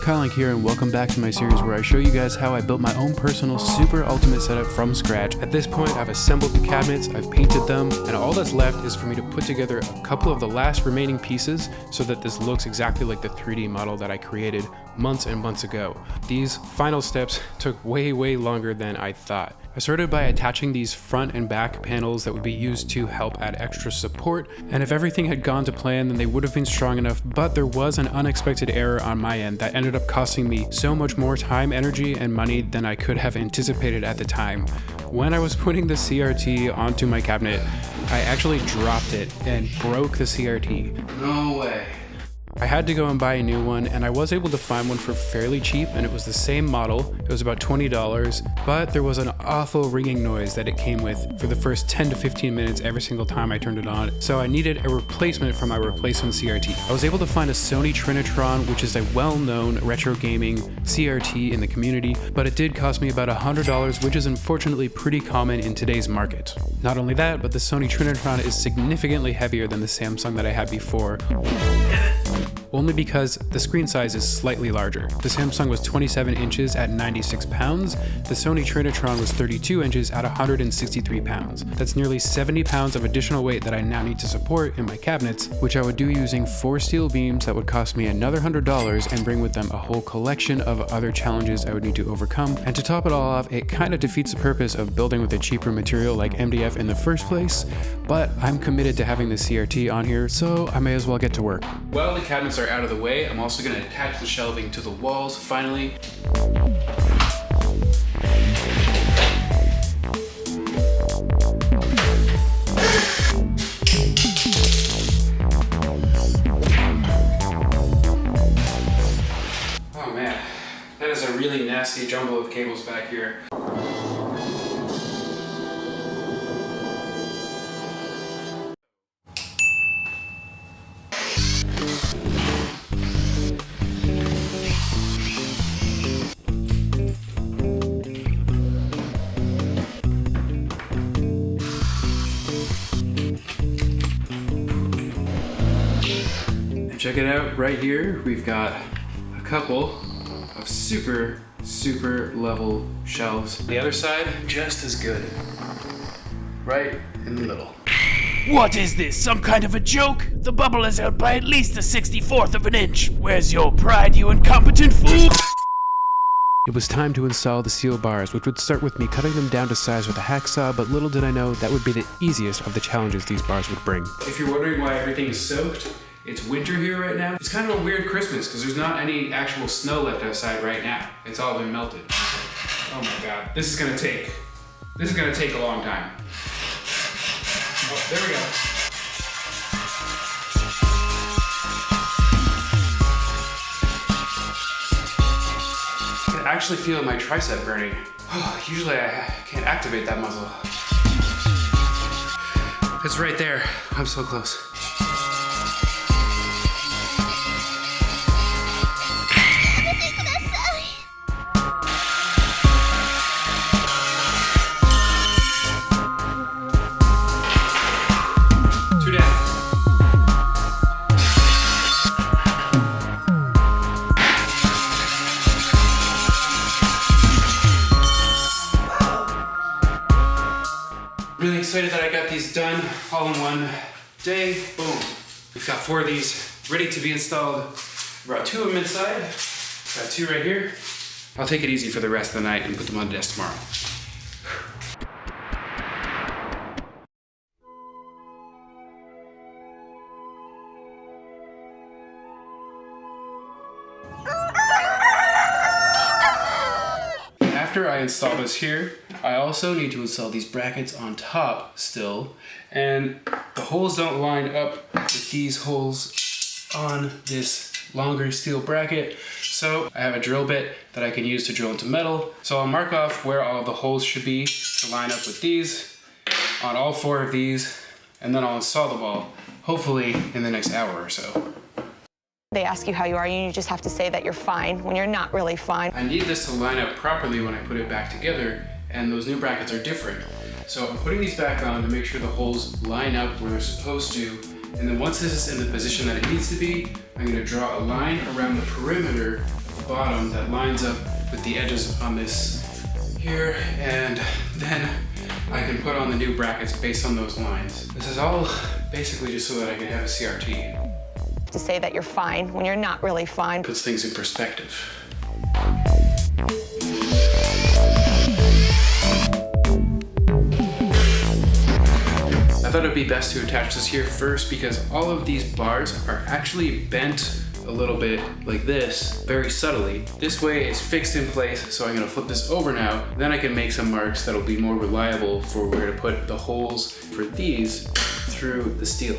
Kyle here, and welcome back to my series where I show you guys how I built my own personal super ultimate setup from scratch. At this point, I've assembled the cabinets, I've painted them, and all that's left is for me to put together a couple of the last remaining pieces so that this looks exactly like the 3D model that I created months and months ago. These final steps took way longer than I thought. I started by attaching these front and back panels that would be used to help add extra support, and if everything had gone to plan then they would have been strong enough, but there was an unexpected error on my end that ended up costing me so much more time, energy, and money than I could have anticipated at the time. When I was putting the CRT onto my cabinet, I actually dropped it and broke the CRT. No way. I had to go and buy a new one, and I was able to find one for fairly cheap, and it was the same model. It was about $20, but there was an awful ringing noise that it came with for the first 10 to 15 minutes every single time I turned it on, so I needed a replacement for my replacement CRT. I was able to find a Sony Trinitron, which is a well-known retro gaming CRT in the community, but it did cost me about $100, which is unfortunately pretty common in today's market. Not only that, but the Sony Trinitron is significantly heavier than the Samsung that I had before. Only because the screen size is slightly larger. The Samsung was 27 inches at 96 pounds, the Sony Trinitron was 32 inches at 163 pounds. That's nearly 70 pounds of additional weight that I now need to support in my cabinets, which I would do using 4 steel beams that would cost me another $100 and bring with them a whole collection of other challenges I would need to overcome. And to top it all off, it kind of defeats the purpose of building with a cheaper material like MDF in the first place, but I'm committed to having the CRT on here, so I may as well get to work. Well, the cabinets are out of the way. I'm also going to attach the shelving to the walls finally. Oh man, that is a really nasty jumble of cables back here. Check it out right here. We've got a couple of super level shelves. The other side, just as good. Right in the middle. What is this, some kind of a joke? The bubble is out by at least a 64th of an inch. Where's your pride, you incompetent fool? It was time to install the steel bars, which would start with me cutting them down to size with a hacksaw, but little did I know that would be the easiest of the challenges these bars would bring. If you're wondering why everything is soaked, it's winter here right now. It's kind of a weird Christmas because there's not any actual snow left outside right now. It's all been melted. Oh my god. This is gonna take a long time. Oh, there we go. I can actually feel my tricep burning. Oh, usually I can't activate that muscle. It's right there. I'm so close. Really excited that I got these done all in one day. Boom. We've got 4 of these ready to be installed. Brought 2 of them inside. Got 2 right here. I'll take it easy for the rest of the night and put them on the desk tomorrow. After I install this here, I also need to install these brackets on top still, and the holes don't line up with these holes on this longer steel bracket, so I have a drill bit that I can use to drill into metal. So I'll mark off where all the holes should be to line up with these on all 4 of these, and then I'll install the wall, hopefully in the next hour or so. They ask you how you are, and you just have to say that you're fine when you're not really fine. I need this to line up properly when I put it back together, and those new brackets are different. So I'm putting these back on to make sure the holes line up where they're supposed to, and then once this is in the position that it needs to be, I'm going to draw a line around the perimeter bottom that lines up with the edges on this here, and then I can put on the new brackets based on those lines. This is all basically just so that I can have a CRT. To say that you're fine when you're not really fine. Puts things in perspective. I thought it'd be best to attach this here first because all of these bars are actually bent a little bit like this, very subtly. This way it's fixed in place, so I'm gonna flip this over now. Then I can make some marks that'll be more reliable for where to put the holes for these through the steel.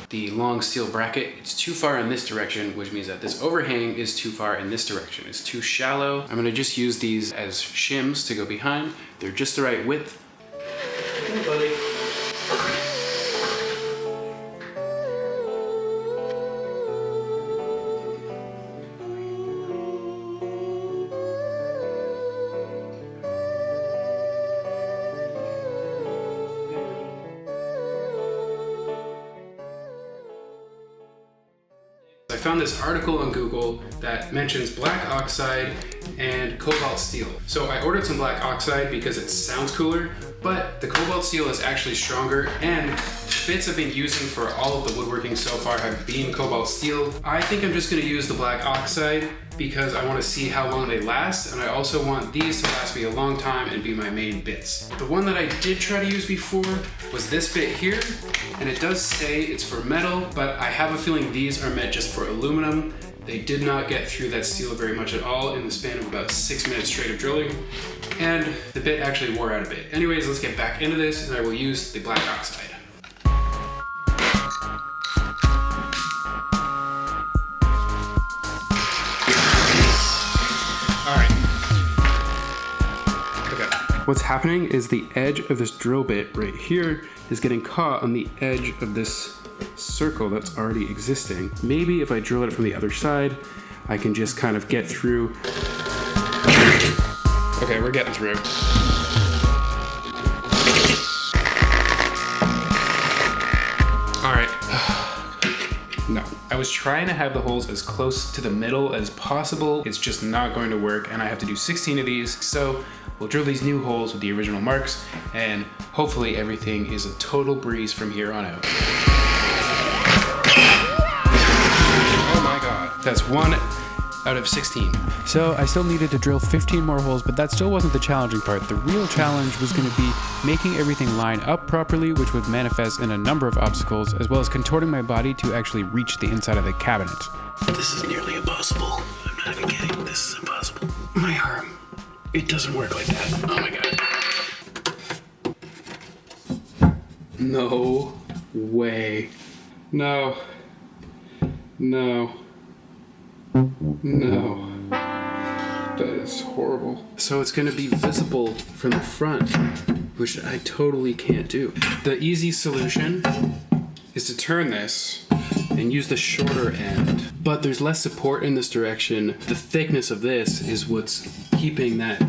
The long steel bracket, it's too far in this direction, which means that this overhang is too far in this direction. It's too shallow. I'm gonna just use these as shims to go behind. They're just the right width. Hey, buddy. I found this article on Google that mentions black oxide and cobalt steel. So I ordered some black oxide because it sounds cooler, but the cobalt steel is actually stronger, and the bits I've been using for all of the woodworking so far have been cobalt steel. I think I'm just gonna use the black oxide because I wanna see how long they last, and I also want these to last me a long time and be my main bits. The one that I did try to use before was this bit here, and it does say it's for metal, but I have a feeling these are meant just for aluminum. They did not get through that steel very much at all in the span of about 6 minutes straight of drilling, and the bit actually wore out a bit. Anyways, let's get back into this, and I will use the black oxide. What's happening is the edge of this drill bit right here is getting caught on the edge of this circle that's already existing. Maybe if I drill it from the other side, I can just kind of get through. Okay, we're getting through. All right. No. I was trying to have the holes as close to the middle as possible. It's just not going to work, and I have to do 16 of these. So we'll drill these new holes with the original marks, and hopefully everything is a total breeze from here on out. Oh my God. That's 1 out of 16. So I still needed to drill 15 more holes, but that still wasn't the challenging part. The real challenge was going to be making everything line up properly, which would manifest in a number of obstacles, as well as contorting my body to actually reach the inside of the cabinet. This is nearly impossible. I'm not even kidding. This is impossible. My arm. It doesn't work like that. Oh my God. No way. No. No. No. That is horrible. So it's gonna be visible from the front, which I totally can't do. The easy solution is to turn this and use the shorter end, but there's less support in this direction. The thickness of this is what's keeping that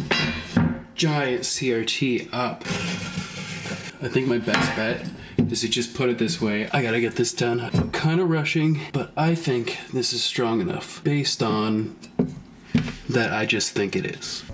giant CRT up. I think my best bet is to just put it this way. I gotta get this done. I'm kind of rushing, but I think this is strong enough based on that I just think it is.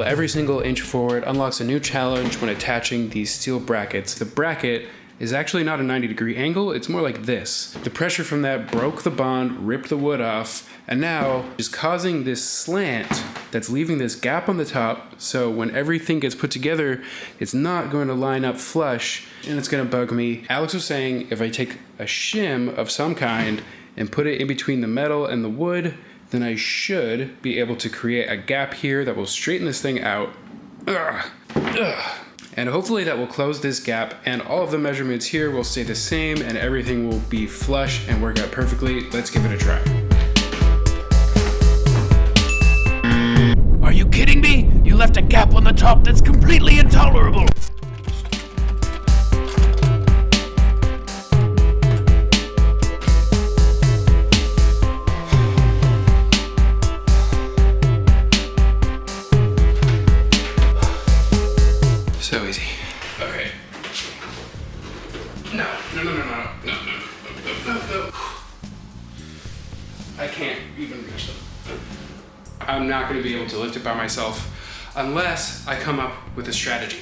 Every single inch forward unlocks a new challenge when attaching these steel brackets. The bracket is actually not a 90-degree angle, it's more like this. The pressure from that broke the bond, ripped the wood off, and now is causing this slant that's leaving this gap on the top, so when everything gets put together, it's not going to line up flush, and it's gonna bug me. Alex was saying if I take a shim of some kind and put it in between the metal and the wood, then I should be able to create a gap here that will straighten this thing out. And hopefully that will close this gap, and all of the measurements here will stay the same and everything will be flush and work out perfectly. Let's give it a try. Are you kidding me? You left a gap on the top that's completely intolerable. So easy. Okay. No. I can't even reach them. I'm not going to be able to lift it by myself unless I come up with a strategy.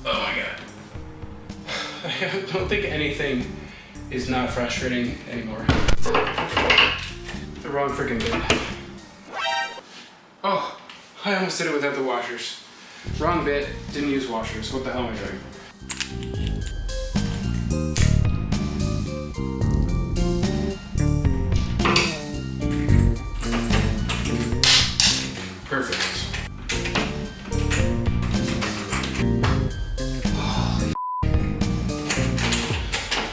Oh my god. I don't think anything is not frustrating anymore. The wrong freaking bit. Oh, I almost did it without the washers. Wrong bit, didn't use washers. What the hell am I doing? Perfect.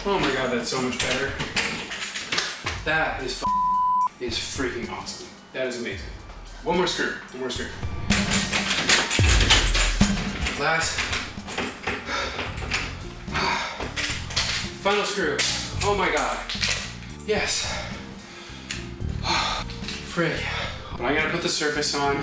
Oh my god, that's so much better. That is freaking awesome. That is amazing. One more screw. Last. Final screw. Oh my god. Yes. Frick. But I'm gonna put the surface on.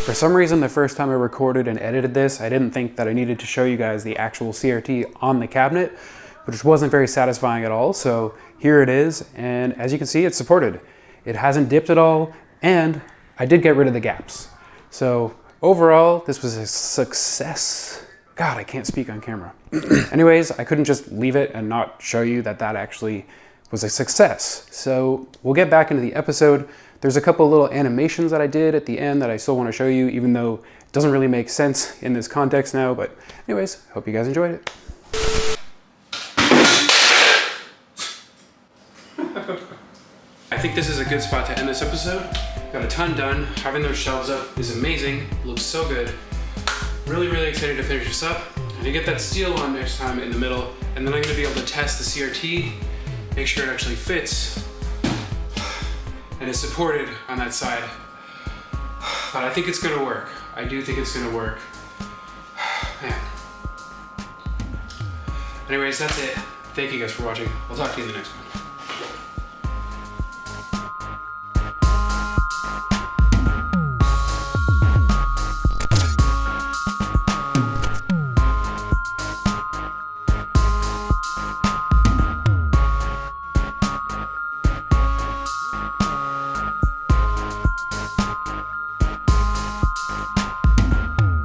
For some reason, the first time I recorded and edited this, I didn't think that I needed to show you guys the actual CRT on the cabinet, which wasn't very satisfying at all. So here it is, and as you can see, it's supported. It hasn't dipped at all, and I did get rid of the gaps. So overall, this was a success. God, I can't speak on camera. Anyways, I couldn't just leave it and not show you that that actually was a success. So we'll get back into the episode. There's a couple little animations that I did at the end that I still want to show you, even though it doesn't really make sense in this context now. But anyways, hope you guys enjoyed it. I think this is a good spot to end this episode. Got a ton done. Having those shelves up is amazing. Looks so good. Really, really excited to finish this up. I'm gonna get that steel on next time in the middle, and then I'm gonna be able to test the CRT, make sure it actually fits, and is supported on that side. But I think it's gonna work. I do think it's gonna work. Man. Anyways, that's it. Thank you guys for watching. I'll talk to you in the next one.